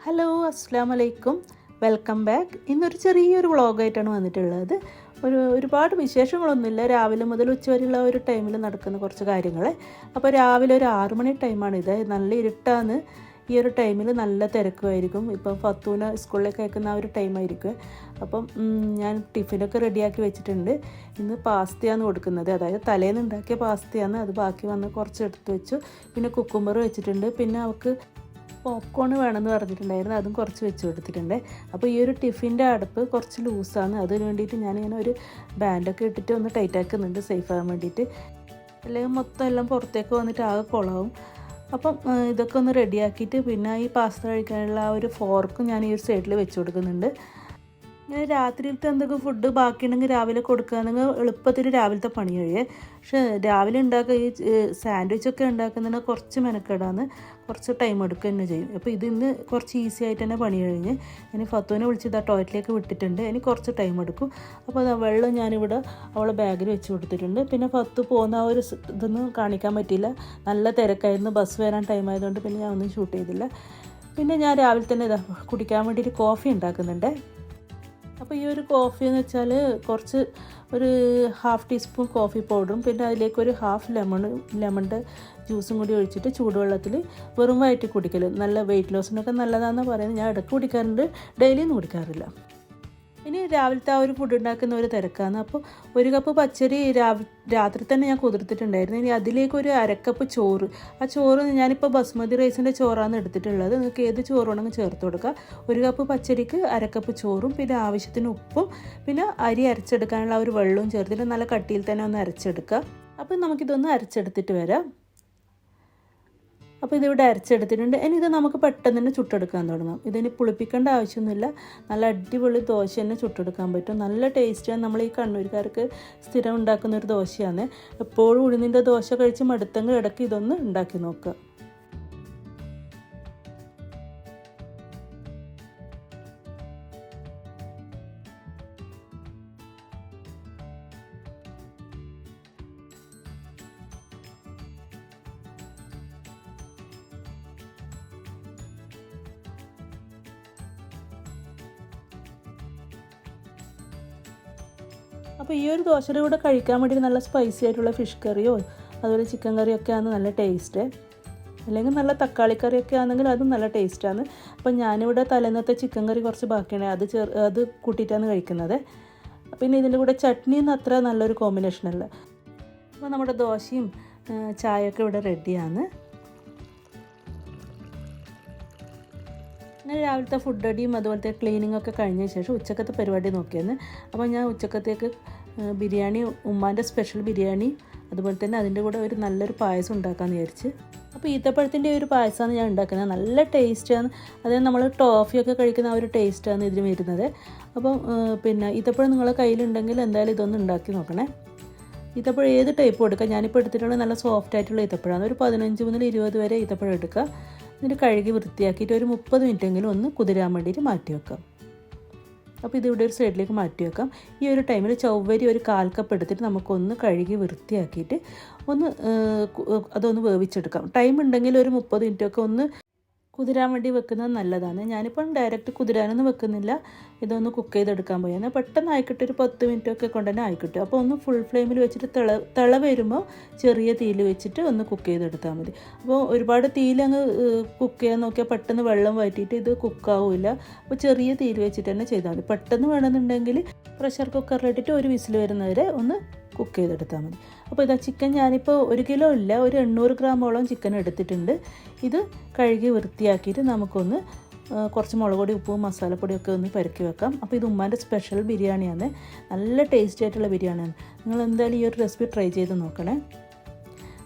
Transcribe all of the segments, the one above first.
Hello അസ്സലാമു അലൈക്കും, welcome back. ഇന്നൊരു ചെറിയൊരു വ്ളോഗായിട്ടാണ് വന്നിട്ടുള്ളത്. ഒരുപാട് വിശേഷങ്ങളൊന്നുമില്ല. രാവിലെ മുതൽ ഉച്ചവരെയുള്ള ഒരു ടൈമിൽ നടക്കുന്ന കുറച്ച് കാര്യങ്ങൾ. അപ്പോൾ രാവിലെ ഒരു 6 മണി ടൈമാണിത്. നല്ല ഇരുട്ടാണ്. ഈ ഒരു ടൈമിൽ നല്ല തിരക്കുമായിരിക്കും. ഇപ്പം ഫത്തൂന സ്കൂളിലേക്ക് അയക്കുന്ന ആ ഒരു ടൈമായിരിക്കും. അപ്പം ഞാൻ ടിഫിനൊക്കെ റെഡിയാക്കി വെച്ചിട്ടുണ്ട്. ഇന്ന് പാസ്തയാണ് കൊടുക്കുന്നത്. അതായത് തലേന്ന് ഉണ്ടാക്കിയ പാസ്തയാണ്. അത് ബാക്കി വന്ന് കുറച്ച് എടുത്ത് വെച്ചു. പിന്നെ കുക്കുംബർ വെച്ചിട്ടുണ്ട്. പിന്നെ അവൾക്ക് പോപ്കോൺ വേണമെന്ന് പറഞ്ഞിട്ടുണ്ടായിരുന്നു, അതും കുറച്ച് വെച്ച് കൊടുത്തിട്ടുണ്ട്. അപ്പോൾ ഈ ഒരു ടിഫിൻ്റെ അടുപ്പ് കുറച്ച് ലൂസാണ്. അതിന് വേണ്ടിയിട്ട് ഞാനിങ്ങനെ ഒരു ബാൻഡൊക്കെ ഇട്ടിട്ട് ഒന്ന് ടൈറ്റാക്കുന്നുണ്ട്, സേഫ് ആകാൻ വേണ്ടിയിട്ട്. അല്ലെങ്കിൽ മൊത്തം എല്ലാം പുറത്തേക്ക് വന്നിട്ട് ആകെ കുളവും. അപ്പം ഇതൊക്കെ ഒന്ന് റെഡിയാക്കിയിട്ട് പിന്നെ ഈ പാസ്ത കഴിക്കാനുള്ള ആ ഒരു ഫോർക്കും ഞാൻ ഈ ഒരു സൈഡിൽ വെച്ച് കൊടുക്കുന്നുണ്ട്. ഇങ്ങനെ രാത്രിയിലത്തെ എന്തൊക്കെ ഫുഡ് ബാക്കിയുണ്ടെങ്കിൽ രാവിലെ കൊടുക്കുകയാണെങ്കിൽ എളുപ്പത്തിൽ രാവിലത്തെ പണി കഴിയേ. പക്ഷേ രാവിലെ ഉണ്ടാക്കുക ഈ സാൻഡ്വിച്ചൊക്കെ ഉണ്ടാക്കുന്നതിന് കുറച്ച് മെനക്കെടാന്ന്, കുറച്ച് ടൈം എടുക്കുക തന്നെ ചെയ്യും. അപ്പോൾ ഇതിന്ന് കുറച്ച് ഈസി ആയിട്ട് തന്നെ പണി കഴിഞ്ഞ് ഇനി ഫത്തുവിനെ വിളിച്ച് ഇതാ ടോയ്ലറ്റിലേക്ക് വിട്ടിട്ടുണ്ട്. ഇനി കുറച്ച് ടൈം എടുക്കും. അപ്പോൾ അതാ വെള്ളം ഞാനിവിടെ അവളെ ബാഗിൽ വെച്ച് കൊടുത്തിട്ടുണ്ട്. പിന്നെ ഫത്തു പോകുന്ന ആ ഒരു ഇതൊന്നും കാണിക്കാൻ പറ്റിയില്ല, നല്ല തിരക്കായിരുന്നു. ബസ് വരാൻ ടൈം ആയതുകൊണ്ട് പിന്നെ ഞാൻ ഒന്നും ഷൂട്ട് ചെയ്തില്ല. പിന്നെ ഞാൻ രാവിലെ തന്നെ ഇതാ കുടിക്കാൻ വേണ്ടിയിട്ട് കോഫി ഉണ്ടാക്കുന്നുണ്ട്. അപ്പോൾ ഈ ഒരു കോഫി എന്ന് വെച്ചാൽ കുറച്ച് ഒരു 1/2 ടീസ്പൂൺ കോഫി പൗഡറും പിന്നെ അതിലേക്ക് ഒരു 1/2 ലെമണിൻ്റെ ജ്യൂസും കൂടി ഒഴിച്ചിട്ട് ചൂടുവെള്ളത്തിൽ വെറും വയറ്റി കുടിക്കൽ നല്ല വെയിറ്റ് ലോസിനൊക്കെ നല്ലതാണെന്ന് പറയുന്നത്. ഞാൻ ഇടയ്ക്ക് കുടിക്കാറുണ്ട്, ഡെയിലിയൊന്നും കുടിക്കാറില്ല. ഇനി രാവിലത്തെ ആ ഒരു ഫുഡ് ഉണ്ടാക്കുന്ന ഒരു തിരക്കാണ്. അപ്പോൾ 1 കപ്പ് പച്ചരി രാത്രി തന്നെ ഞാൻ കുതിർത്തിട്ടുണ്ടായിരുന്നു. ഇനി അതിലേക്ക് ഒരു 1/2 കപ്പ് ചോറ്. ആ ചോറ് ഞാനിപ്പോൾ ബസ്മതി റൈസിൻ്റെ ചോറാണ് എടുത്തിട്ടുള്ളത്. നിങ്ങൾക്ക് ഏത് ചോറ് വേണമെങ്കിൽ ചേർത്ത് കൊടുക്കുക. 1 കപ്പ് പച്ചരിക്ക് 1/2 കപ്പ് ചോറും പിന്നെ ആവശ്യത്തിന് ഉപ്പും പിന്നെ അരി അരച്ചെടുക്കാനുള്ള ആ ഒരു വെള്ളവും ചേർത്തിട്ട് നല്ല കട്ടിയിൽ തന്നെ ഒന്ന് അരച്ചെടുക്കുക. അപ്പോൾ നമുക്കിതൊന്ന് അരച്ചെടുത്തിട്ട് വരാം. അപ്പോൾ ഇതിവിടെ അരച്ചെടുത്തിട്ടുണ്ട്. ഇനി ഇത് നമുക്ക് പെട്ടെന്ന് തന്നെ ചുട്ടെടുക്കാൻ തുടങ്ങാം. ഇതിന് പുളിപ്പിക്കേണ്ട ആവശ്യമൊന്നുമില്ല. നല്ല അടിപൊളി ദോശ തന്നെ ചുട്ടെടുക്കാൻ പറ്റും. നല്ല ടേസ്റ്റാണ്. നമ്മൾ ഈ കണ്ണൂർക്കാർക്ക് സ്ഥിരം ഉണ്ടാക്കുന്ന ഒരു ദോശയാണ്. എപ്പോഴും ഉഴുന്നിൻ്റെ ദോശ കഴിച്ച് മടുത്തെങ്കിൽ ഇടയ്ക്ക് ഇതൊന്ന് ഉണ്ടാക്കി നോക്കുക. അപ്പോൾ ഈ ഒരു ദോശയുടെ കൂടെ കഴിക്കാൻ വേണ്ടിയിട്ട് നല്ല സ്പൈസി ആയിട്ടുള്ള ഫിഷ് കറിയോ അതുപോലെ ചിക്കൻ കറിയൊക്കെ ആണ് നല്ല ടേസ്റ്റ്. അല്ലെങ്കിൽ നല്ല തക്കാളി കറിയൊക്കെ ആണെങ്കിൽ അതും നല്ല ടേസ്റ്റാണ്. അപ്പോൾ ഞാനിവിടെ തലേന്നത്തെ ചിക്കൻ കറി കുറച്ച് ബാക്കിയാണ്, അത് കൂട്ടിയിട്ടാണ് കഴിക്കുന്നത്. പിന്നെ ഇതിൻ്റെ കൂടെ ചട്നിയൊന്നും അത്ര നല്ലൊരു കോമ്പിനേഷനല്ല. അപ്പോൾ നമ്മുടെ ദോശയും ചായയൊക്കെ ഇവിടെ റെഡിയാണ്. അങ്ങനെ രാവിലത്തെ ഫുഡ് അടിയും അതുപോലത്തെ ക്ലീനിങ് ഒക്കെ കഴിഞ്ഞ ശേഷം ഉച്ചക്കത്തെ പരിപാടി നോക്കിയെന്ന്. അപ്പോൾ ഞാൻ ഉച്ചക്കത്തേക്ക് ബിരിയാണി, ഉമ്മാൻ്റെ സ്പെഷ്യൽ ബിരിയാണി, അതുപോലെ തന്നെ അതിൻ്റെ കൂടെ ഒരു നല്ലൊരു പായസം ഉണ്ടാക്കാമെന്ന് വിചാരിച്ച്. അപ്പോൾ ഈത്തപ്പഴത്തിൻ്റെ ഒരു പായസമാണ് ഞാൻ ഉണ്ടാക്കുന്നത്. നല്ല ടേസ്റ്റാണ്. അതായത് നമ്മൾ ടോഫിയൊക്കെ കഴിക്കുന്ന ആ ഒരു ടേസ്റ്റാണ് ഇതിന് വരുന്നത്. അപ്പം പിന്നെ ഈത്തപ്പഴം നിങ്ങളുടെ കയ്യിലുണ്ടെങ്കിൽ എന്തായാലും ഇതൊന്ന് ഉണ്ടാക്കി നോക്കണേ. ഈത്തപ്പഴം ഏത് ടൈപ്പ് എടുക്കുക. ഞാനിപ്പോൾ എടുത്തിട്ടുള്ള നല്ല സോഫ്റ്റ് ആയിട്ടുള്ള ഈത്തപ്പഴമാണ്. ഒരു 15 മുതൽ 20 വരെ ഈത്തപ്പഴം എടുക്കുക. എന്നിട്ട് കഴുകി വൃത്തിയാക്കിയിട്ട് ഒരു 30 മിനിറ്റെങ്കിലും ഒന്ന് കുതിരാൻ വേണ്ടിയിട്ട് മാറ്റി വെക്കാം. അപ്പോൾ ഇതിവിടെ ഒരു സൈഡിലേക്ക് മാറ്റി വെക്കാം. ഈ ഒരു ടൈമിൽ ചവ്വരി ഒരു 1/4 കപ്പ് എടുത്തിട്ട് നമുക്കൊന്ന് കഴുകി വൃത്തിയാക്കിയിട്ട് ഒന്ന് അതൊന്ന് വേവിച്ചെടുക്കാം. ടൈം ഉണ്ടെങ്കിൽ ഒരു 30 മിനിറ്റൊക്കെ ഒന്ന് കുതിരാൻ വേണ്ടി വെക്കുന്നത് നല്ലതാണ്. ഞാനിപ്പം ഡയറക്റ്റ് കുതിരാനൊന്നും വെക്കുന്നില്ല, ഇതൊന്ന് കുക്ക് ചെയ്തെടുക്കാൻ പോയാണ്. പെട്ടെന്ന് ആയിക്കിട്ട് ഒരു 10 മിനിറ്റൊക്കെ കൊണ്ട് തന്നെ ആയിക്കിട്ടും. അപ്പോൾ ഒന്ന് ഫുൾ ഫ്ലെയിമിൽ വെച്ചിട്ട് തിള വരുമ്പോൾ ചെറിയ തീയിൽ വെച്ചിട്ട് ഒന്ന് കുക്ക് ചെയ്തെടുത്താൽ മതി. അപ്പോൾ ഒരുപാട് തീയിലങ്ങ് കുക്ക് ചെയ്യാൻ നോക്കിയാൽ പെട്ടെന്ന് വെള്ളം വറ്റിയിട്ട് ഇത് കുക്കാവില്ല. അപ്പോൾ ചെറിയ തീയിൽ വെച്ചിട്ട് തന്നെ ചെയ്താൽ മതി. പെട്ടെന്ന് വേണമെന്നുണ്ടെങ്കിൽ പ്രഷർ കുക്കറിലിട്ടിട്ട് ഒരു വിസിൽ വരുന്നവരെ ഒന്ന് കുക്ക് ചെയ്തെടുത്താൽ മതി. അപ്പോൾ ഇതാ ചിക്കൻ ഞാനിപ്പോൾ 1 കിലോ ഇല്ല, ഒരു 800 ഗ്രാമോളം ചിക്കൻ എടുത്തിട്ടുണ്ട്. ഇത് കഴുകി വൃത്തിയാക്കിയിട്ട് നമുക്കൊന്ന് കുറച്ച് മുളക് പൊടി, ഉപ്പും മസാലപ്പൊടിയൊക്കെ ഒന്ന് പെരക്കി വെക്കാം. അപ്പോൾ ഇത് ഉമ്മാൻ്റെ സ്പെഷ്യൽ ബിരിയാണിയാണ്. നല്ല ടേസ്റ്റി ആയിട്ടുള്ള ബിരിയാണിയാണ്. നിങ്ങൾ എന്തായാലും ഈ ഒരു റെസിപ്പി ട്രൈ ചെയ്ത് നോക്കണേ.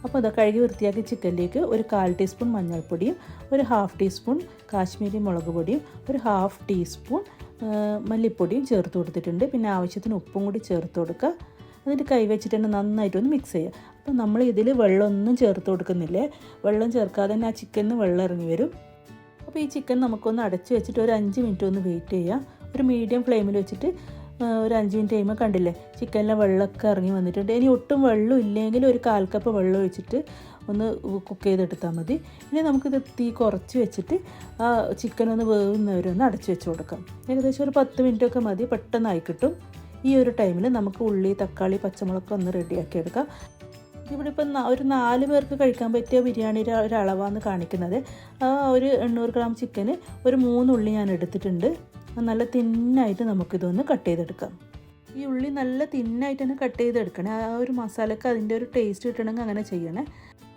അപ്പോൾ ഇതാ കഴുകി വൃത്തിയാക്കി ചിക്കനിലേക്ക് ഒരു 1/4 ടീസ്പൂൺ മഞ്ഞൾപ്പൊടിയും ഒരു 1/2 ടീസ്പൂൺ കാശ്മീരി മുളക് പൊടിയും ഒരു 1/2 ടീസ്പൂൺ മല്ലിപ്പൊടിയും ചേർത്ത് കൊടുത്തിട്ടുണ്ട്. പിന്നെ ആവശ്യത്തിന് ഉപ്പും കൂടി ചേർത്ത് കൊടുക്കുക. എന്നിട്ട് കൈ വെച്ചിട്ട് തന്നെ നന്നായിട്ടൊന്ന് മിക്സ് ചെയ്യുക. അപ്പോൾ നമ്മൾ ഇതിൽ വെള്ളമൊന്നും ചേർത്ത് കൊടുക്കുന്നില്ലേ. വെള്ളം ചേർക്കാതെ തന്നെ ആ ചിക്കനിൽ നിന്ന് വെള്ളം ഇറങ്ങി വരും. അപ്പോൾ ഈ ചിക്കൻ നമുക്കൊന്ന് അടച്ച് വെച്ചിട്ട് ഒരു 5 മിനിറ്റ് ഒന്ന് വെയിറ്റ് ചെയ്യാം. ഒരു മീഡിയം ഫ്ലെയിമിൽ വെച്ചിട്ട് ഒരു 5 മിനിറ്റ് കഴിയുമ്പോൾ കണ്ടില്ലേ ചിക്കനിലെ വെള്ളമൊക്കെ ഇറങ്ങി വന്നിട്ടുണ്ട്. ഇനി ഒട്ടും വെള്ളം ഇല്ലെങ്കിൽ ഒരു 1/4 കപ്പ് വെള്ളം ഒഴിച്ചിട്ട് ഒന്ന് കുക്ക് ചെയ്തെടുത്താൽ മതി. ഇനി നമുക്കിത് തീ കുറച്ച് വെച്ചിട്ട് ആ ചിക്കൻ ഒന്ന് വേവുന്നവരെ ഒന്ന് അടച്ചു വെച്ച് കൊടുക്കാം. ഏകദേശം ഒരു 10 മിനിറ്റൊക്കെ മതി, പെട്ടെന്നായി കിട്ടും. ഈ ഒരു ടൈമിൽ നമുക്ക് ഉള്ളി, തക്കാളി, പച്ചമുളക് ഒന്ന് റെഡിയാക്കി എടുക്കാം. ഇവിടെ ഇപ്പം ഒരു 4 പേർക്ക് കഴിക്കാൻ പറ്റിയ ബിരിയാണിയുടെ ഒരളവാണ് കാണിക്കുന്നത്. ആ ഒരു 800 ഗ്രാം ചിക്കന് ഒരു 3 ഉള്ളി ഞാൻ എടുത്തിട്ടുണ്ട്. നല്ല തിന്നായിട്ട് നമുക്കിതൊന്ന് കട്ട് ചെയ്തെടുക്കാം. ഈ ഉള്ളി നല്ല തിന്നായിട്ട് തന്നെ കട്ട് ചെയ്തെടുക്കണേ. ആ ഒരു മസാലയ്ക്ക് അതിൻ്റെ ഒരു ടേസ്റ്റ് കിട്ടണമെങ്കിൽ അങ്ങനെ ചെയ്യണേ.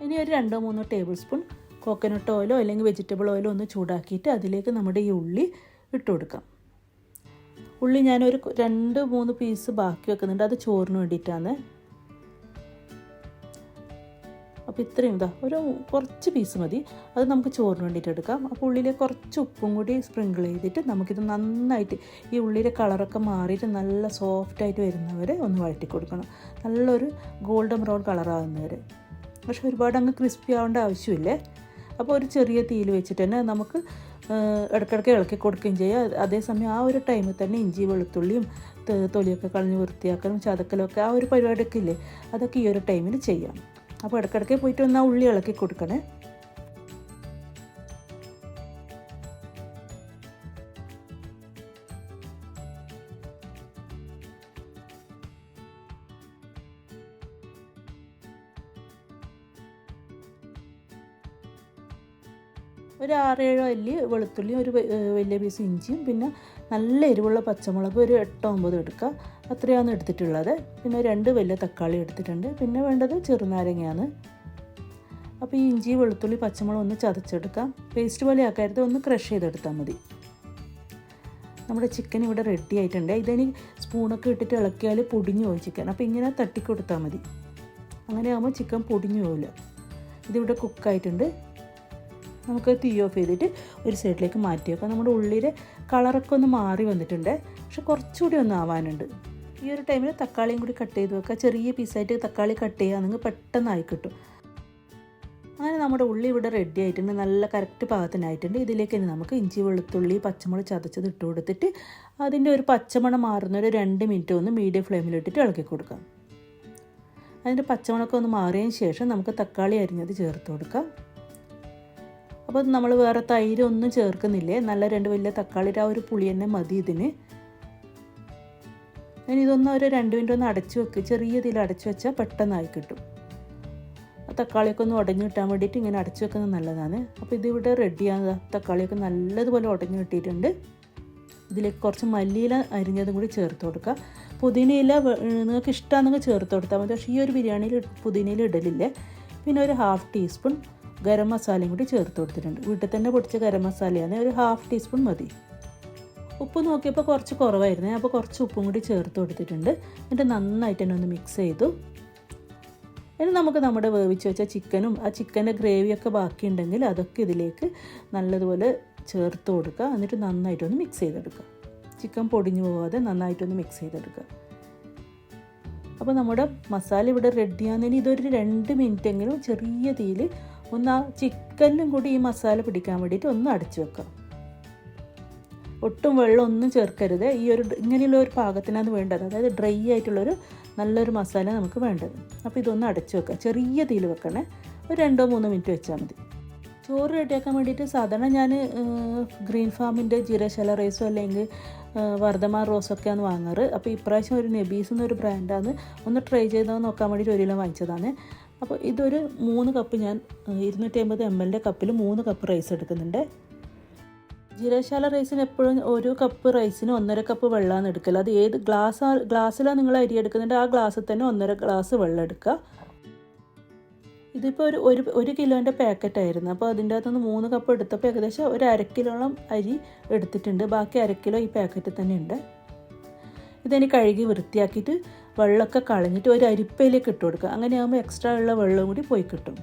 ഇനി ഒരു 2-3 ടേബിൾ സ്പൂൺ കോക്കനട്ട് ഓയിലോ അല്ലെങ്കിൽ വെജിറ്റബിൾ ഓയിലോ ഒന്ന് ചൂടാക്കിയിട്ട് അതിലേക്ക് നമ്മുടെ ഈ ഉള്ളി ഇട്ട് കൊടുക്കാം. ഉള്ളി ഞാനൊരു 2-3 പീസ് ബാക്കി വെക്കുന്നുണ്ട്, അത് ചോറിന് വേണ്ടിയിട്ടാണ്. അപ്പോൾ ഇത്രയും ഒരു കുറച്ച് പീസ് മതി, അത് നമുക്ക് ചോറിന് വേണ്ടിയിട്ട് എടുക്കാം. അപ്പോൾ ഉള്ളിലേക്ക് കുറച്ച് ഉപ്പും കൂടി സ്പ്രിങ്കിൾ ചെയ്തിട്ട് നമുക്കിത് നന്നായിട്ട് ഈ ഉള്ളിയുടെ കളറൊക്കെ മാറിയിട്ട് നല്ല സോഫ്റ്റായിട്ട് വരുന്നവരെ ഒന്ന് വഴറ്റി കൊടുക്കണം. നല്ലൊരു ഗോൾഡൻ ബ്രൗൺ കളറാകുന്നവരെ. പക്ഷെ ഒരുപാട് അങ്ങ് ക്രിസ്പി ആവേണ്ട ആവശ്യമില്ലേ. അപ്പോൾ ഒരു ചെറിയ തീയിൽ വെച്ചിട്ട് തന്നെ നമുക്ക് ഇടയ്ക്കിടയ്ക്ക് ഇളക്കി കൊടുക്കുകയും ചെയ്യാം. അതേസമയം ആ ഒരു ടൈമിൽ തന്നെ ഇഞ്ചി വെളുത്തുള്ളിയും തൊലിയൊക്കെ കളഞ്ഞ് വൃത്തിയാക്കലും ചതക്കലും ഒക്കെ ആ ഒരു പരിപാടിയൊക്കെ ഇല്ലേ, അതൊക്കെ ഈ ഒരു ടൈമിൽ ചെയ്യാം. അപ്പോൾ ഇടയ്ക്കിടയ്ക്ക് പോയിട്ട് ഒന്ന് ആ ഉള്ളി ഇളക്കി കൊടുക്കണേ. ഒരു 6-7 അല്ലി വെളുത്തുള്ളിയും ഒരു വലിയ പീസ് ഇഞ്ചിയും പിന്നെ നല്ല എരിവുള്ള പച്ചമുളക് ഒരു 8-9 എടുക്കുക. അത്രയാണ് എടുത്തിട്ടുള്ളത്. പിന്നെ 2 വലിയ തക്കാളി എടുത്തിട്ടുണ്ട്. പിന്നെ വേണ്ടത് ചെറുനാരങ്ങയാണ്. അപ്പോൾ ഈ ഇഞ്ചി വെളുത്തുള്ളി പച്ചമുളക് ഒന്ന് ചതച്ചെടുക്കാം. പേസ്റ്റ് പോലെ ആക്കരുത്, ഒന്ന് ക്രഷ് ചെയ്തെടുത്താൽ മതി. നമ്മുടെ ചിക്കൻ ഇവിടെ റെഡി ആയിട്ടുണ്ട്. ഇതിനി സ്പൂണൊക്കെ ഇട്ടിട്ട് ഇളക്കിയാൽ പൊടിഞ്ഞു പോകും ചിക്കൻ. അപ്പോൾ ഇങ്ങനെ തട്ടിക്കൊടുത്താൽ മതി. അങ്ങനെ ആകുമ്പോൾ ചിക്കൻ പൊടിഞ്ഞു പോവില്ല. ഇതിവിടെ കുക്കായിട്ടുണ്ട്. നമുക്ക് തീ ഓഫ് ചെയ്തിട്ട് ഒരു സൈഡിലേക്ക് മാറ്റി വെക്കാം. നമ്മുടെ ഉള്ളിലെ കളറൊക്കെ ഒന്ന് മാറി വന്നിട്ടുണ്ട്, പക്ഷെ കുറച്ചുകൂടി ഒന്ന് ആവാനുണ്ട്. ഈ ഒരു ടൈമിൽ തക്കാളിയും കൂടി കട്ട് ചെയ്ത് വെക്കുക. ചെറിയ പീസായിട്ട് തക്കാളി കട്ട് ചെയ്യുക, നിങ്ങൾക്ക് പെട്ടെന്നായി കിട്ടും. അങ്ങനെ നമ്മുടെ ഉള്ളി ഇവിടെ റെഡി ആയിട്ടുണ്ട്, നല്ല കറക്റ്റ് പാകത്തിനായിട്ടുണ്ട്. ഇതിലേക്ക് ഇനി നമുക്ക് ഇഞ്ചി വെളുത്തുള്ളി പച്ചമുളക് ചതച്ചത് ഇട്ട് കൊടുത്തിട്ട് അതിൻ്റെ ഒരു പച്ചമണം മാറുന്ന ഒരു 2 മിനിറ്റ് ഒന്ന് മീഡിയം ഫ്ലെയിമിലിട്ടിട്ട് ഇളക്കി കൊടുക്കാം. അതിൻ്റെ പച്ചമണമൊക്കെ ഒന്ന് മാറിയതിന് ശേഷം നമുക്ക് തക്കാളി അരിഞ്ഞത് ചേർത്ത് കൊടുക്കാം. അപ്പോൾ നമ്മൾ വേറെ തൈര് ഒന്നും ചേർക്കുന്നില്ലേ, നല്ല 2 വലിയ തക്കാളിയുടെ ആ ഒരു പുളി തന്നെ മതി ഇതിന്. ഇനി ഇതൊന്ന് ഒരു 2 മിനിറ്റ് ഒന്ന് അടച്ചു വെക്കുക. ചെറിയ ഇതിൽ അടച്ചു വെച്ചാൽ പെട്ടെന്നായി കിട്ടും. തക്കാളിയൊക്കെ ഒന്ന് ഉടഞ്ഞു കിട്ടാൻ വേണ്ടിയിട്ട് ഇങ്ങനെ അടച്ചു വെക്കുന്നത് നല്ലതാണ്. അപ്പോൾ ഇതിവിടെ റെഡിയാണ്. തക്കാളിയൊക്കെ നല്ലതുപോലെ ഉടഞ്ഞു കിട്ടിയിട്ടുണ്ട്. ഇതിലേക്ക് കുറച്ച് മല്ലിയില അരിഞ്ഞതും കൂടി ചേർത്ത് കൊടുക്കുക. പുതിനയില നിങ്ങൾക്ക് ഇഷ്ടമാണെങ്കിൽ ചേർത്ത് കൊടുത്താൽ മതി, പക്ഷേ ഈ ഒരു ബിരിയാണിയിൽ പുതിനയില ഇടലില്ലേ. പിന്നെ ഒരു 1/2 ടീസ്പൂൺ ഗരം മസാലയും കൂടി ചേർത്ത് കൊടുത്തിട്ടുണ്ട്. വീട്ടിൽ തന്നെ പൊടിച്ച ഗരം മസാലയാണ്, ഒരു 1/2 ടീസ്പൂൺ മതി. ഉപ്പ് നോക്കിയപ്പോൾ കുറച്ച് കുറവായിരുന്നു, അപ്പോൾ കുറച്ച് ഉപ്പും കൂടി ചേർത്ത് കൊടുത്തിട്ടുണ്ട്. എന്നിട്ട് നന്നായിട്ട് തന്നെ ഒന്ന് മിക്സ് ചെയ്തു. ഇനി നമുക്ക് നമ്മുടെ വേവിച്ച് വെച്ച ചിക്കനും ആ ചിക്കൻ്റെ ഗ്രേവിയൊക്കെ ബാക്കിയുണ്ടെങ്കിൽ അതൊക്കെ ഇതിലേക്ക് നല്ലതുപോലെ ചേർത്ത് കൊടുക്കുക. എന്നിട്ട് നന്നായിട്ടൊന്ന് മിക്സ് ചെയ്തെടുക്കുക. ചിക്കൻ പൊടിഞ്ഞു പോകാതെ നന്നായിട്ടൊന്ന് മിക്സ് ചെയ്തെടുക്കുക. അപ്പോൾ നമ്മുടെ മസാല ഇവിടെ റെഡിയാകുന്നതിന് ഇതൊരു 2 മിനിറ്റെങ്കിലും ചെറിയ തീയിൽ ഒന്ന് ആ ചിക്കനിലും കൂടി ഈ മസാല പിടിക്കാൻ വേണ്ടിയിട്ട് ഒന്ന് അടച്ചു വെക്കാം. ഒട്ടും വെള്ളം ഒന്നും ചേർക്കരുത്. ഈ ഒരു ഇങ്ങനെയുള്ള ഒരു പാകത്തിനാണ് വേണ്ടത്, അതായത് ഡ്രൈ ആയിട്ടുള്ളൊരു നല്ലൊരു മസാല നമുക്ക് വേണ്ടത്. അപ്പോൾ ഇതൊന്ന് അടച്ചു വെക്കുക. ചെറിയ തീയിൽ വെക്കണേ. ഒരു 2-3 മിനിറ്റ് വെച്ചാൽ മതി. ചോറ് റെഡിയാക്കാൻ വേണ്ടിയിട്ട് സാധാരണ ഞാൻ ഗ്രീൻ ഫാമിൻ്റെ ജീരകശാല റൈസോ അല്ലെങ്കിൽ വർദ്ധമാൻ റോസൊക്കെയാണ് വാങ്ങാറ്. അപ്പോൾ ഇപ്രാവശ്യം ഒരു നെബീസ് എന്നൊരു ബ്രാൻഡാണ്, ഒന്ന് ട്രൈ ചെയ്ത് നോക്കാൻ വേണ്ടിയിട്ട് 1 കിലോ വാങ്ങിച്ചതാണ്. അപ്പോൾ ഇതൊരു 3 കപ്പ് ഞാൻ 250 ml കപ്പിൽ 3 കപ്പ് റൈസ് എടുക്കുന്നുണ്ട്. ജീരകശാല റൈസിന് എപ്പോഴും ഒരു കപ്പ് റൈസിന് 1.5 കപ്പ് വെള്ളമാണ് എടുക്കൽ. അത് ഏത് ഗ്ലാസ്സിലാണ് നിങ്ങൾ അരി എടുക്കുന്നുണ്ട് ആ ഗ്ലാസ്സിൽ തന്നെ 1.5 ഗ്ലാസ് വെള്ളം എടുക്കുക. ഇതിപ്പോൾ ഒരു കിലോൻ്റെ പാക്കറ്റായിരുന്നു. അപ്പോൾ അതിൻ്റെ അകത്തുനിന്ന് 3 കപ്പ് എടുത്തപ്പോൾ ഏകദേശം ഒരു 1/2 കിലോളം അരി എടുത്തിട്ടുണ്ട്. ബാക്കി 1/2 കിലോ ഈ പാക്കറ്റിൽ തന്നെ ഉണ്ട്. ഇതെനി കഴുകി വൃത്തിയാക്കിയിട്ട് വെള്ളമൊക്കെ കളഞ്ഞിട്ട് ഒരു അരിപ്പയിലേക്ക് ഇട്ട് കൊടുക്കുക. അങ്ങനെയാകുമ്പോൾ എക്സ്ട്രാ ഉള്ള വെള്ളം കൂടി പോയി കിട്ടും.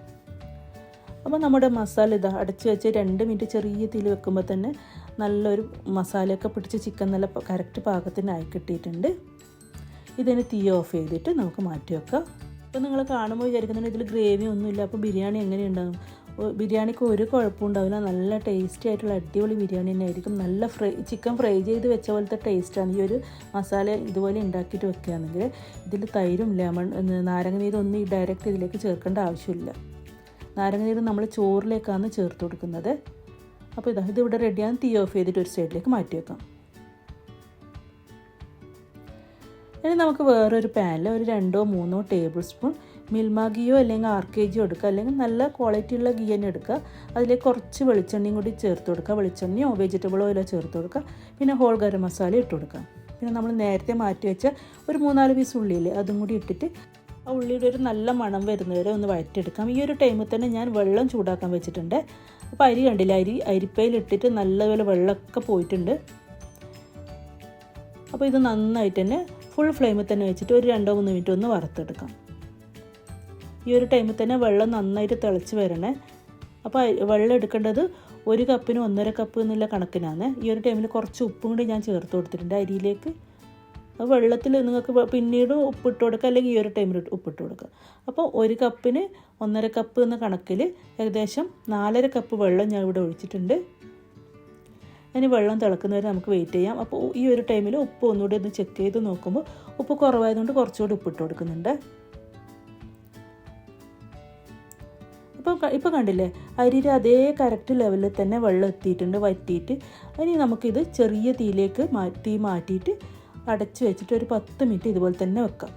അപ്പോൾ നമ്മുടെ മസാല ഇതാ അടച്ച് വെച്ച് 2 മിനിറ്റ് ചെറിയ തീയിൽ വെക്കുമ്പോൾ തന്നെ നല്ലൊരു മസാലയൊക്കെ പിടിച്ച് ചിക്കൻ നല്ല കറക്റ്റ് പാകത്തിനായി കിട്ടിയിട്ടുണ്ട്. ഇതിന് തീ ഓഫ് ചെയ്തിട്ട് നമുക്ക് മാറ്റി വെക്കാം. അപ്പോൾ നിങ്ങൾ കാണുമ്പോൾ വിചാരിക്കുന്നുണ്ട് ഇതിൽ ഗ്രേവി ഒന്നുമില്ല, അപ്പോൾ ബിരിയാണി എങ്ങനെ ഉണ്ടാകും? ബിരിയാണിക്ക് ഒരു കുഴപ്പമുണ്ടാവില്ല. നല്ല ടേസ്റ്റി ആയിട്ടുള്ള അടിപൊളി ബിരിയാണി തന്നെ ആയിരിക്കും. നല്ല ചിക്കൻ ഫ്രൈ ചെയ്ത് വെച്ച പോലത്തെ ടേസ്റ്റാണ് ഈ ഒരു മസാല ഇതുപോലെ ഉണ്ടാക്കിയിട്ട് വെക്കുകയാണെങ്കിൽ. ഇതിൽ തൈരും ലെമൺ നാരങ്ങ നീരും ഒന്നും ഡയറക്റ്റ് ഇതിലേക്ക് ചേർക്കേണ്ട ആവശ്യമില്ല. നാരങ്ങ നീര് നമ്മൾ ചോറിലേക്കാണ് ചേർത്ത് കൊടുക്കുന്നത്. അപ്പോൾ ഇതിവിടെ റെഡിയാണ്. തീ ഓഫ് ചെയ്തിട്ട് ഒരു സൈഡിലേക്ക് മാറ്റി വെക്കാം. ഇനി നമുക്ക് വേറൊരു പാനിൽ ഒരു 2-3 ടേബിൾ സ്പൂൺ മിൽമ ഗീയോ അല്ലെങ്കിൽ RK എടുക്കുക, അല്ലെങ്കിൽ നല്ല ക്വാളിറ്റിയുള്ള ഗീ തന്നെ എടുക്കുക. അതിലേക്ക് കുറച്ച് വെളിച്ചെണ്ണയും കൂടി ചേർത്ത് കൊടുക്കുക. വെളിച്ചെണ്ണയോ വെജിറ്റബിൾ ഓയിലോ ചേർത്ത് കൊടുക്കുക. പിന്നെ ഹോൾ ഗരം മസാല ഇട്ട് കൊടുക്കുക. പിന്നെ നമ്മൾ നേരത്തെ മാറ്റി വെച്ച ഒരു 3-4 പീസ് ഉള്ളിയില്ലേ, അതും കൂടി ഇട്ടിട്ട് ആ ഉള്ളിയുടെ ഒരു നല്ല മണം വരുന്നവരെ ഒന്ന് വഴറ്റിയെടുക്കാം. ഈ ഒരു ടൈമിൽ തന്നെ ഞാൻ വെള്ളം ചൂടാക്കാൻ വെച്ചിട്ടുണ്ട്. അപ്പോൾ അരി കണ്ടില്ല, അരിപ്പയിലിട്ടിട്ട് നല്ലപോലെ വെള്ളമൊക്കെ പോയിട്ടുണ്ട്. അപ്പോൾ ഇത് നന്നായിട്ട് തന്നെ ഫുൾ ഫ്ലെയിമിൽ തന്നെ വെച്ചിട്ട് ഒരു 2-3 മിനിറ്റ് ഒന്ന് വറുത്തെടുക്കാം. ഈ ഒരു ടൈമിൽ തന്നെ വെള്ളം നന്നായിട്ട് തിളച്ച് വരണേ. അപ്പോൾ വെള്ളം എടുക്കേണ്ടത് 1 കപ്പിന് 1.5 കപ്പ് എന്നുള്ള കണക്കിനാണ്. ഈ ഒരു ടൈമിൽ കുറച്ച് ഉപ്പും കൂടി ഞാൻ ചേർത്ത് കൊടുത്തിട്ടുണ്ട് അരിയിലേക്ക്. അപ്പോൾ വെള്ളത്തിൽ നിങ്ങൾക്ക് പിന്നീട് ഉപ്പിട്ട് കൊടുക്കുക, അല്ലെങ്കിൽ ഈ ഒരു ടൈമിൽ ഉപ്പിട്ട് കൊടുക്കുക. അപ്പോൾ 1 കപ്പിന് 1.5 കപ്പ് എന്ന കണക്കിൽ ഏകദേശം 4.5 കപ്പ് വെള്ളം ഞാൻ ഇവിടെ ഒഴിച്ചിട്ടുണ്ട്. ഇനി വെള്ളം തിളക്കുന്നവരെ നമുക്ക് വെയിറ്റ് ചെയ്യാം. അപ്പോൾ ഈ ഒരു ടൈമിൽ ഉപ്പ് ഒന്നുകൂടി ഒന്ന് ചെക്ക് ചെയ്ത് നോക്കുമ്പോൾ ഉപ്പ് കുറവായതുകൊണ്ട് കുറച്ചുകൂടി ഉപ്പിട്ട് കൊടുക്കുന്നുണ്ട്. ഇപ്പോൾ കണ്ടില്ലേ, അരിയുടെ അതേ കറക്റ്റ് ലെവലിൽ തന്നെ വെള്ളം എത്തിയിട്ടുണ്ട്, വറ്റിയിട്ട്. ഇനി നമുക്കിത് ചെറിയ തീയിലേക്ക് തീ മാറ്റിയിട്ട് അടച്ച് വെച്ചിട്ട് ഒരു 10 മിനിറ്റ് ഇതുപോലെ തന്നെ വെക്കാം.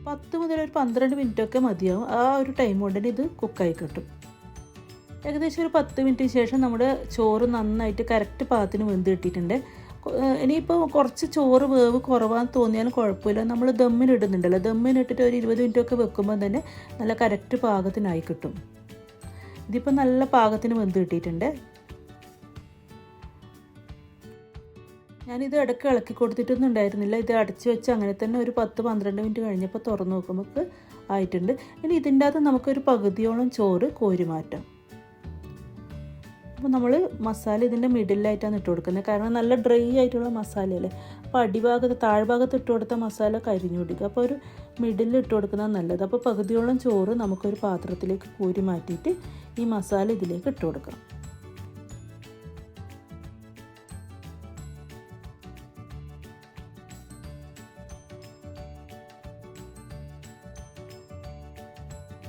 10 മുതൽ ഒരു 12 മിനിറ്റൊക്കെ മതിയാവും. ആ ഒരു ടൈം കൊണ്ട് തന്നെ ഇത് കുക്കായി കിട്ടും. ഏകദേശം ഒരു 10 മിനിറ്റിന് ശേഷം നമ്മുടെ ചോറ് നന്നായിട്ട് കറക്റ്റ് പാകത്തിന് വെന്ത് കിട്ടിയിട്ടുണ്ട്. ഇനിയിപ്പോൾ കുറച്ച് ചോറ് വേവ് കുറവാന്ന് തോന്നിയാലും കുഴപ്പമില്ല. നമ്മൾ ദമ്മിനിടുന്നുണ്ടല്ലോ, ദമ്മിനിട്ടിട്ട് ഒരു 20 മിനിറ്റൊക്കെ വെക്കുമ്പോൾ തന്നെ നല്ല കറക്റ്റ് പാകത്തിനായി കിട്ടും. ഇതിപ്പോൾ നല്ല പാകത്തിന് വെന്ത് കിട്ടിയിട്ടുണ്ട്. ഞാനിത് ഇടയ്ക്ക് ഇളക്കി കൊടുത്തിട്ടൊന്നും ഉണ്ടായിരുന്നില്ല. ഇത് അടച്ച് വെച്ച് അങ്ങനെ തന്നെ ഒരു 10-12 മിനിറ്റ് കഴിഞ്ഞപ്പോൾ തുറന്ന് നോക്കുമ്പോൾ ആയിട്ടുണ്ട്. ഇനി ഇതിൻ്റെ അകത്ത് നമുക്കൊരു പകുതിയോളം ചോറ് കോരി മാറ്റാം. അപ്പോൾ നമ്മൾ മസാല ഇതിൻ്റെ മിഡിലായിട്ടാണ് ഇട്ട് കൊടുക്കുന്നത്, കാരണം നല്ല ഡ്രൈ ആയിട്ടുള്ള മസാലയല്ലേ. അപ്പോൾ അടിഭാഗത്ത് താഴ്ഭാഗത്ത് ഇട്ട് കൊടുത്ത മസാല കരിഞ്ഞു പിടിക്കുക. അപ്പോൾ ഒരു മിഡിലിൽ ഇട്ട് കൊടുക്കുന്നത് നല്ലത്. അപ്പോൾ പകുതിയോളം ചോറ് നമുക്കൊരു പാത്രത്തിലേക്ക് കോരി മാറ്റിയിട്ട് ഈ മസാല ഇതിലേക്ക് ഇട്ട് കൊടുക്കാം.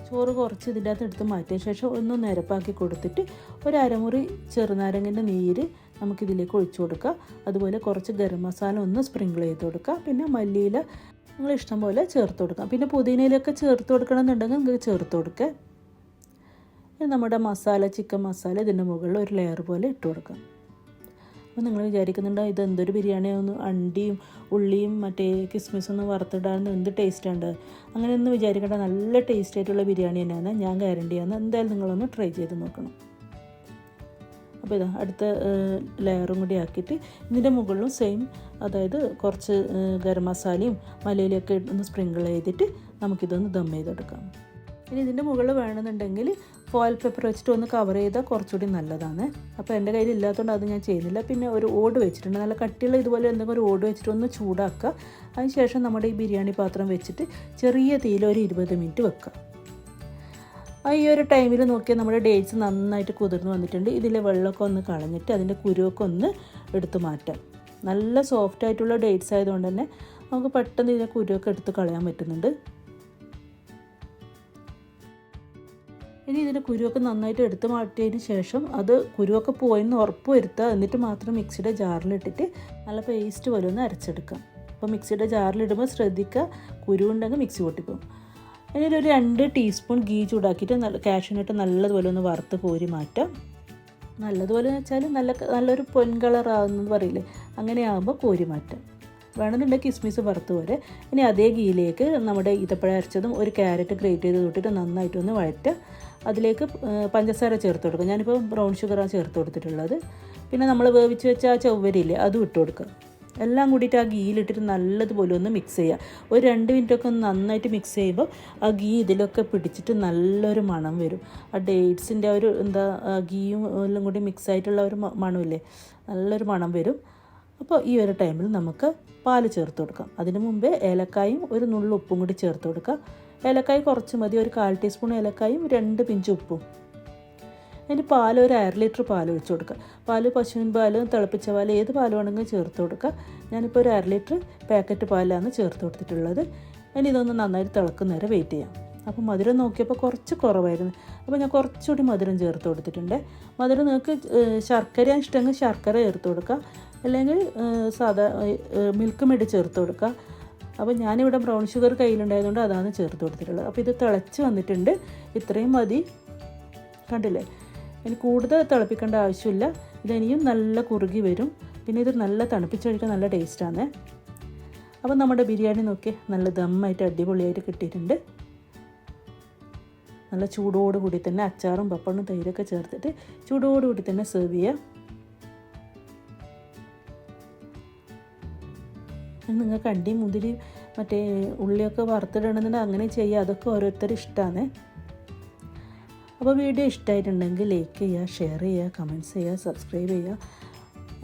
ചോറ് കുറച്ച് ഇതിൻ്റെ അകത്ത് എടുത്ത് മാറ്റിയ ശേഷം ഒന്ന് നിരപ്പാക്കി കൊടുത്തിട്ട് ഒരു അരമുറി ചെറുനാരങ്ങൻ്റെ നീര് നമുക്കിതിലേക്ക് ഒഴിച്ചു കൊടുക്കുക. അതുപോലെ കുറച്ച് ഗരം മസാല ഒന്ന് സ്പ്രിങ്കിൾ ചെയ്ത് കൊടുക്കുക. പിന്നെ മല്ലിയില നിങ്ങൾ ഇഷ്ടം പോലെ ചേർത്ത് കൊടുക്കാം. പിന്നെ പുതിനയിലൊക്കെ ചേർത്ത് കൊടുക്കണമെന്നുണ്ടെങ്കിൽ നിങ്ങൾക്ക് ചേർത്ത് കൊടുക്കുക. നമ്മുടെ മസാല, ചിക്കൻ മസാല ഇതിൻ്റെ മുകളിൽ ഒരു ലെയർ പോലെ ഇട്ട് കൊടുക്കാം. അപ്പോൾ നിങ്ങൾ വിചാരിക്കുന്നുണ്ടോ ഇത് എന്തൊരു ബിരിയാണിയൊന്നും അണ്ടിയും ഉള്ളിയും മറ്റേ കിസ്മിസൊന്നും വറുത്തിടാൻ എന്ത് ടേസ്റ്റുണ്ട്, അങ്ങനെയൊന്നും വിചാരിക്കേണ്ട. നല്ല ടേസ്റ്റ് ആയിട്ടുള്ള ബിരിയാണി തന്നെയാണ്, ഞാൻ ഗ്യാരണ്ടിയാണ്. എന്തായാലും നിങ്ങളൊന്ന് ട്രൈ ചെയ്ത് നോക്കണം. അപ്പോൾ ഇതാ അടുത്ത ലെയറും കൂടി ആക്കിയിട്ട് ഇതിൻ്റെ മുകളിലും സെയിം, അതായത് കുറച്ച് ഗരം മസാലയും മല്ലിയിലൊക്കെ ഒന്ന് സ്പ്രിങ്കിൾ ചെയ്തിട്ട് നമുക്കിതൊന്ന് ദം ചെയ്തെടുക്കാം. ഇനി ഇതിൻ്റെ മുകളിൽ വേണമെന്നുണ്ടെങ്കിൽ ഫോയിൽ പേപ്പർ വെച്ചിട്ട് ഒന്ന് കവർ ചെയ്താൽ കുറച്ചുകൂടി നല്ലതാണ്. അപ്പോൾ എൻ്റെ കയ്യിൽ ഇല്ലാത്തതുകൊണ്ട് അത് ഞാൻ ചെയ്യുന്നില്ല. പിന്നെ ഒരു ഓട് വെച്ചിട്ടുണ്ട്, നല്ല കട്ടിയുള്ള ഇതുപോലെ എന്തെങ്കിലും ഒരു ഓട് വെച്ചിട്ട് ഒന്ന് ചൂടാക്കുക. അതിനുശേഷം നമ്മുടെ ഈ ബിരിയാണി പാത്രം വെച്ചിട്ട് ചെറിയ തീയിൽ ഒരു 20 മിനിറ്റ് വെക്കുക. ഈ ഒരു ടൈമിൽ നോക്കിയാൽ നമ്മുടെ ഡേറ്റ്സ് നന്നായിട്ട് കുതിർന്ന് വന്നിട്ടുണ്ട്. ഇതിലെ വെള്ളമൊക്കെ ഒന്ന് കളഞ്ഞിട്ട് അതിൻ്റെ കുരുവൊക്കെ ഒന്ന് എടുത്ത് മാറ്റാം. നല്ല സോഫ്റ്റ് ആയിട്ടുള്ള ഡേറ്റ്സ് ആയതുകൊണ്ട് തന്നെ നമുക്ക് പെട്ടെന്ന് ഇതിൻ്റെ കുരുവൊക്കെ എടുത്ത് കളയാൻ പറ്റുന്നുണ്ട്. ഇനി ഇതിൻ്റെ കുരുവൊക്കെ നന്നായിട്ട് എടുത്ത് മാറ്റിയതിന് ശേഷം അത് കുരുവൊക്കെ പോയെന്ന് ഉറപ്പ് വരുത്തുക. എന്നിട്ട് മാത്രം മിക്സിയുടെ ജാറിലിട്ടിട്ട് നല്ല പേസ്റ്റ് പോലെ ഒന്ന് അരച്ചെടുക്കാം. അപ്പോൾ മിക്സിയുടെ ജാറിലിടുമ്പോൾ ശ്രദ്ധിക്കുക, കുരുവുണ്ടെങ്കിൽ മിക്സി പൊട്ടിപ്പോകും. ഇനി ഒരു 2 ടീസ്പൂൺ ഗീ ചൂടാക്കിയിട്ട് കാഷ്യൂനട്ട് നല്ലതുപോലെ ഒന്ന് വറുത്ത് കോരി മാറ്റാം. നല്ലതുപോലെ എന്ന് വെച്ചാൽ നല്ലൊരു പൊൻ കളറാകുന്നത് പറയില്ലേ, അങ്ങനെ ആകുമ്പോൾ കോരി മാറ്റാം. വേണമെന്നുണ്ടെങ്കിൽ കിസ്മിസ് വറുത്ത് പോലെ. ഇനി അതേ ഗീയിലേക്ക് നമ്മുടെ ഈത്തപ്പഴം അരച്ചതും ഒരു ക്യാരറ്റ് ഗ്രേറ്റ് ചെയ്ത് തൊട്ടിട്ട് നന്നായിട്ടൊന്ന് വഴറ്റുക. അതിലേക്ക് പഞ്ചസാര ചേർത്ത് കൊടുക്കുക. ഞാനിപ്പോൾ ബ്രൗൺ ഷുഗറാണ് ചേർത്ത് കൊടുത്തിട്ടുള്ളത്. പിന്നെ നമ്മൾ വേവിച്ച് വെച്ച ആ ചവ്വരിയില്ലേ, അതും ഇട്ട് കൊടുക്കുക. എല്ലാം കൂടിയിട്ട് ആ ഗീയിലിട്ടിട്ട് നല്ലതുപോലെ ഒന്ന് മിക്സ് ചെയ്യുക. ഒരു 2 മിനിറ്റൊക്കെ ഒന്ന് നന്നായിട്ട് മിക്സ് ചെയ്യുമ്പോൾ ആ ഗീ ഇതിലൊക്കെ പിടിച്ചിട്ട് നല്ലൊരു മണം വരും. ആ ഡേറ്റ്സിൻ്റെ ഒരു ഗീയും എല്ലാം കൂടി മിക്സ് ആയിട്ടുള്ള ഒരു മണമില്ലേ, നല്ലൊരു മണം വരും. അപ്പോൾ ഈ ഒരു ടൈമിൽ നമുക്ക് പാൽ ചേർത്ത് കൊടുക്കാം. അതിന് മുമ്പേ ഏലക്കായും ഒരു നുള്ളു ഉപ്പും കൂടി ചേർത്ത് കൊടുക്കുക. ഏലക്കായ് കുറച്ച് മതി, ഒരു 1/4 ടീസ്പൂൺ ഏലക്കായും 2 പിഞ്ച് ഉപ്പും. ഇനി പാൽ ഒരു 1/2 ലിറ്റർ പാൽ ഒഴിച്ച് കൊടുക്കുക. പാൽ പശുവിൻ പാൽ, തിളപ്പിച്ച പാൽ, ഏത് പാൽ വേണമെങ്കിലും ചേർത്ത് കൊടുക്കുക. ഞാനിപ്പോൾ ഒരു 1/2 ലിറ്റർ പാക്കറ്റ് പാലാണ് ചേർത്ത് കൊടുത്തിട്ടുള്ളത്. ഇനി ഇതൊന്ന് നന്നായിട്ട് തിളക്കുന്നേരം വെയിറ്റ് ചെയ്യാം. അപ്പോൾ മധുരം നോക്കിയപ്പോൾ കുറച്ച് കുറവായിരുന്നു. അപ്പോൾ ഞാൻ കുറച്ചുകൂടി മധുരം ചേർത്ത് കൊടുത്തിട്ടുണ്ട്. മധുരം നിങ്ങൾക്ക് ശർക്കര ഇഷ്ടമെങ്കിൽ ശർക്കര ചേർത്ത് കൊടുക്കുക, അല്ലെങ്കിൽ സാധാ മിൽക്ക് മെയ്ഡ് ചേർത്ത് കൊടുക്കുക. അപ്പോൾ ഞാനിവിടെ ബ്രൗൺ ഷുഗർ കയ്യിലുണ്ടായതുകൊണ്ട് അതാണ് ചേർത്ത് കൊടുത്തിട്ടുള്ളത്. അപ്പോൾ ഇത് തിളച്ച് വന്നിട്ടുണ്ട്. ഇത്രയും മതി. കണ്ടില്ലേ, ഇനി കൂടുതൽ തിളപ്പിക്കേണ്ട ആവശ്യമില്ല. ഇതിനിയും നല്ല കുറുകി വരും. പിന്നെ ഇത് നല്ല തണുപ്പിച്ച് കഴിക്കാൻ നല്ല ടേസ്റ്റാണ്. അപ്പോൾ നമ്മുടെ ബിരിയാണി നോക്കി നല്ല ദമ്മായിട്ട് അടിപൊളിയായിട്ട് കിട്ടിയിട്ടുണ്ട്. നല്ല ചൂടോടുകൂടി തന്നെ അച്ചാറും പപ്പടും തൈരൊക്കെ ചേർത്തിട്ട് ചൂടോടുകൂടി തന്നെ സെർവ് ചെയ്യുക. നിങ്ങൾക്ക് അണ്ടി മുന്തിരി മറ്റേ ഉള്ളിയൊക്കെ വറുത്തിടണമെന്നുണ്ടെങ്കിൽ അങ്ങനെ ചെയ്യുക. അതൊക്കെ ഓരോരുത്തരും ഇഷ്ടമാണ്. അപ്പോൾ വീഡിയോ ഇഷ്ടമായിട്ടുണ്ടെങ്കിൽ ലൈക്ക് ചെയ്യുക, ഷെയർ ചെയ്യുക, കമൻറ്റ്സ് ചെയ്യുക, സബ്സ്ക്രൈബ് ചെയ്യുക.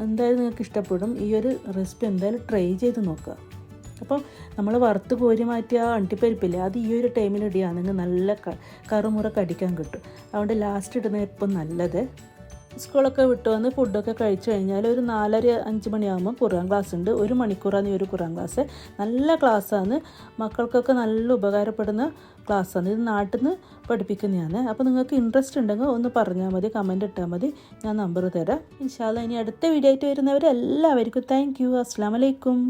എന്തായാലും നിങ്ങൾക്ക് ഇഷ്ടപ്പെടും. ഈ ഒരു റെസിപ്പി എന്തായാലും ട്രൈ ചെയ്ത് നോക്കുക. അപ്പോൾ നമ്മൾ വറുത്ത് കോരി മാറ്റിയ അണ്ടിപ്പരിപ്പില്ലേ, അത് ഈ ഒരു ടൈമിൽ ഇടുകയാണെങ്കിൽ നല്ല കറുമുറ കടിക്കാൻ കിട്ടും. അതുകൊണ്ട് ലാസ്റ്റ് ഇടുന്ന എപ്പം നല്ലത്. സ്കൂളൊക്കെ വിട്ട് വന്ന് ഫുഡൊക്കെ കഴിച്ചു കഴിഞ്ഞാൽ ഒരു 4:30-5 മണിയാകുമ്പോൾ ഖുർആൻ ക്ലാസ് ഉണ്ട്. 1 മണിക്കൂറാണ് ഈ ഒരു ഖുർആൻ ക്ലാസ്. നല്ല ക്ലാസ്സാണ്, മക്കൾക്കൊക്കെ നല്ല ഉപകാരപ്പെടുന്ന ക്ലാസ്സാണ്. ഇത് നാട്ടിൽ നിന്ന് പഠിപ്പിക്കുന്നതാണ്. അപ്പോൾ നിങ്ങൾക്ക് ഇൻട്രസ്റ്റ് ഉണ്ടെങ്കിൽ ഒന്ന് പറഞ്ഞാൽ മതി, കമൻറ്റ് ഇട്ടാൽ മതി, ഞാൻ നമ്പർ തരാം. ഇൻഷാ അല്ലാഹ് ഇനി അടുത്ത വീഡിയോ ആയിട്ട് വരുന്നവരെല്ലാവർക്കും താങ്ക് യു. അസ്സലാമു അലൈക്കും.